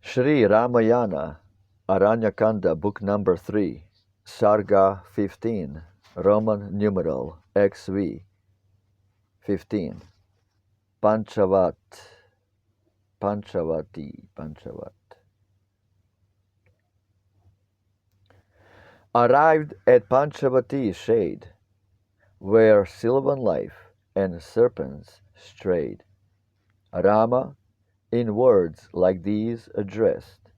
SHRI RAMAYANA, Aranya Kanda, book number 3, Sarga 15, Roman numeral XV 15, Panchavat, Panchavat. Arrived at Panchavati shade, where sylvan life and serpents strayed, Rama, in words like these addressed,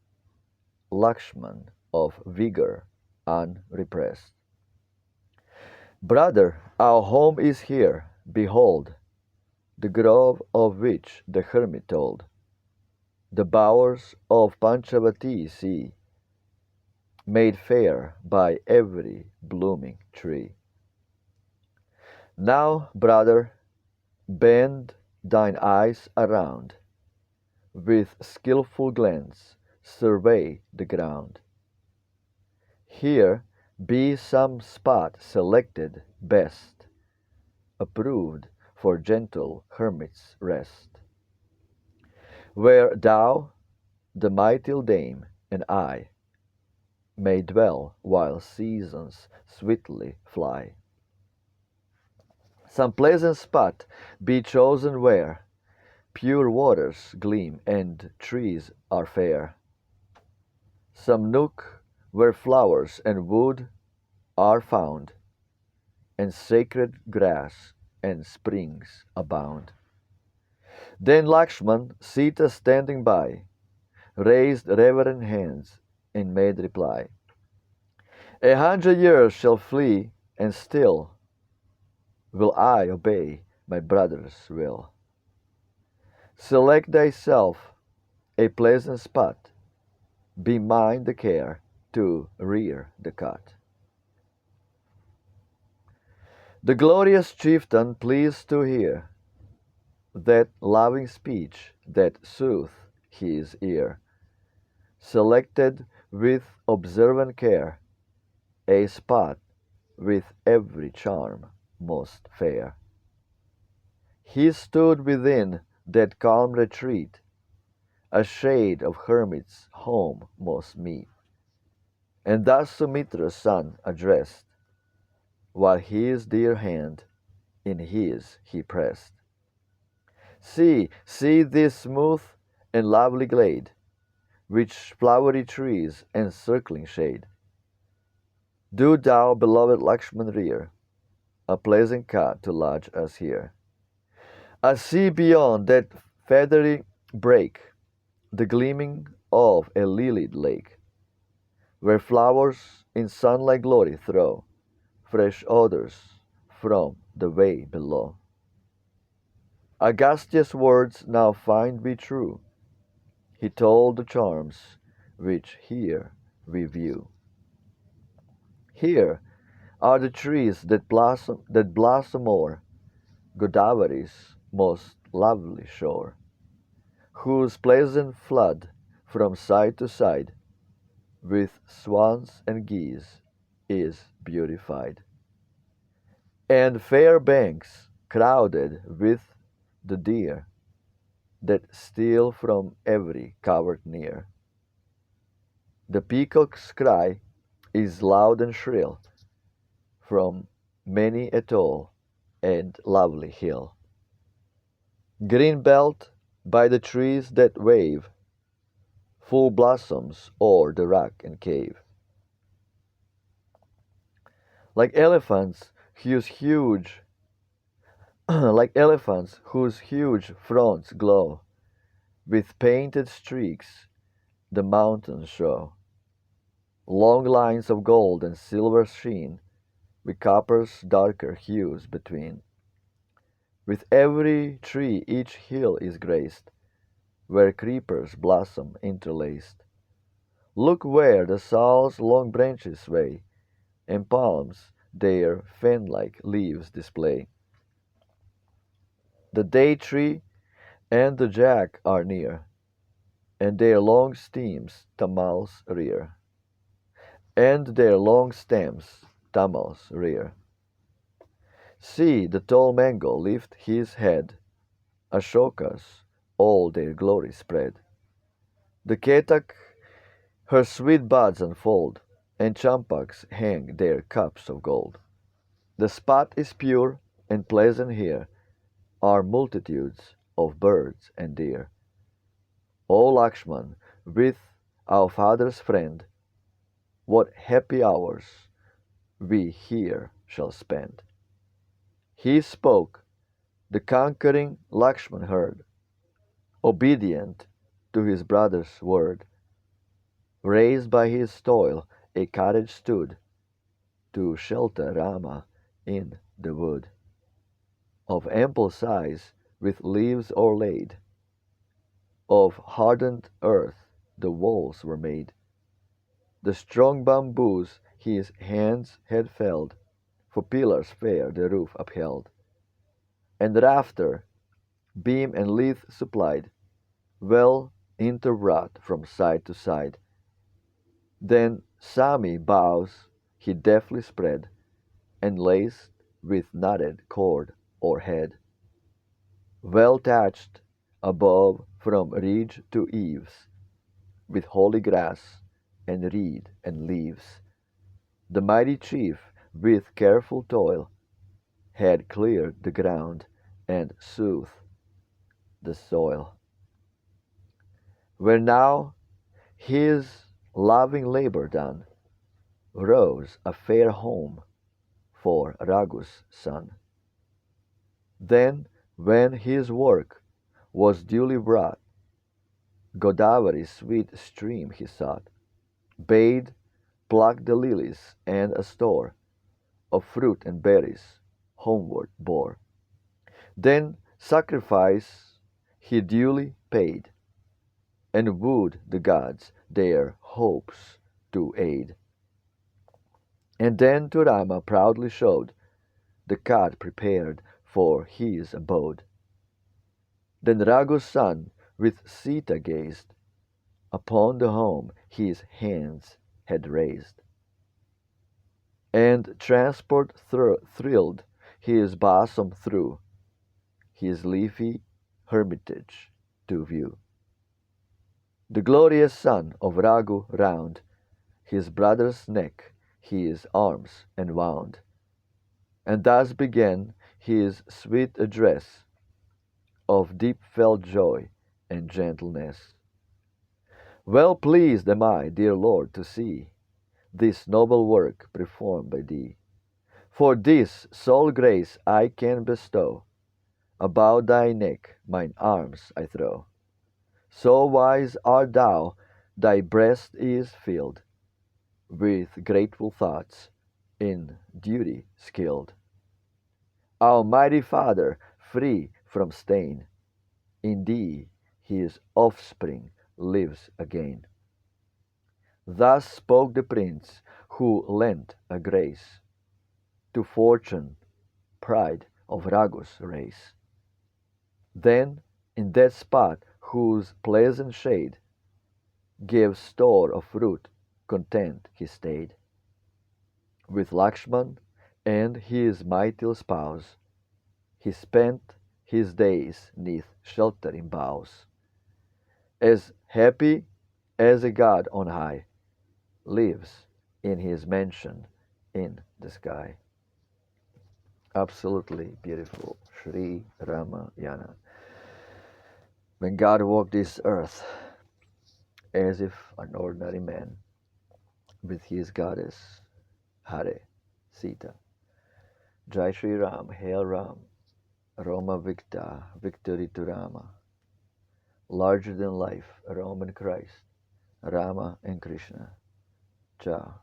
Lakshman of vigor unrepressed. Brother, our home is here, behold, the grove of which the hermit told. The bowers of Panchavati see, made fair by every blooming tree. Now, brother, bend thine eyes around, with skilful glance survey the ground. Here be some spot selected best, approved for gentle hermit's rest, where thou, the mighty dame, and I may dwell while seasons sweetly fly. Some pleasant spot be chosen where pure waters gleam and trees are fair, some nook where flowers and wood are found, and sacred grass and springs abound. Then Lakshman, Sita standing by, raised reverent hands and made reply. 100 years shall flee, and still will I obey my brother's will. Select thyself a pleasant spot, be mine the care to rear the cot. The glorious chieftain pleased to hear that loving speech that soothed his ear, selected with observant care a spot with every charm most fair. He stood within that calm retreat, a shade of hermit's home most meet, and thus Sumitra's son addressed, while his dear hand in his he pressed. See this smooth and lovely glade, which flowery trees encircling shade. Do thou, beloved Lakshman, rear a pleasant cot to lodge us here. I see beyond that feathery brake the gleaming of a lilied lake, where flowers in sunlight glory throw fresh odors from the way below. Agastya's words now find we true. He told the charms which here we view. Here are the trees that blossom o'er Godavari's most lovely shore, whose pleasant flood from side to side with swans and geese is beautified, and fair banks crowded with the deer that steal from every covert near. The peacock's cry is loud and shrill from many a tall and lovely hill. Green belt by the trees that wave full blossoms o'er the rock and cave. Like elephants whose huge fronts glow with painted streaks, the mountains show long lines of gold and silver sheen, with copper's darker hues between. With every tree each hill is graced, where creepers blossom interlaced. Look where the sal's long branches sway, and palms their fan-like leaves display. The date tree and the jack are near, and their long stems tamals rear. See the tall mango lift his head, Ashokas all their glory spread. The ketak her sweet buds unfold, and champaks hang their cups of gold. The spot is pure and pleasant here, are multitudes of birds and deer. O Lakshman, with our father's friend, what happy hours we here shall spend. He spoke, the conquering Lakshman heard, obedient to his brother's word. Raised by his toil, a cottage stood to shelter Rama in the wood. Of ample size, with leaves o'erlaid, of hardened earth the walls were made. The strong bamboos his hands had felled, for pillars fair the roof upheld. And rafter, beam and leaf supplied, well interwrought from side to side. Then Sami boughs he deftly spread, and laced with knotted cord o'erhead. Well thatched above from ridge to eaves, with holy grass and reed and leaves. The mighty chief, with careful toil, had cleared the ground and soothed the soil. Where now his loving labor done, rose a fair home for Raghu's son. Then, when his work was duly brought, Godavari's sweet stream he sought, bade pluck the lilies, and a store of fruit and berries homeward bore. Then sacrifice he duly paid, and wooed the gods their hopes to aid. And then to Rama proudly showed the cot prepared for his abode. Then Raghu's son with Sita gazed upon the home his hands had raised, and transport thrilled his bosom through his leafy hermitage to view. The glorious son of Raghu round his brother's neck his arms enwound, and thus began his sweet address of deep felt joy and gentleness. Well pleased am I, dear Lord, to see this noble work performed by thee. For this sole grace I can bestow, about thy neck mine arms I throw. So wise art thou, thy breast is filled with grateful thoughts, in duty skilled. Almighty Father, free from stain, in thee his offspring lives again. Thus spoke the prince who lent a grace to fortune, pride of Raghu's race. Then in that spot whose pleasant shade gave store of fruit, content he stayed. With Lakshman and his mighty spouse, he spent his days neath sheltering boughs, as happy as a god on high lives in his mansion in the sky. Absolutely beautiful. Sri Ramayana. When God walked this earth as if an ordinary man with his goddess Hare, Sita. Jai Shri Ram, Hail Ram, Roma Victa, victory to Rama. Larger than life, Roman Christ, Rama and Krishna. Ciao.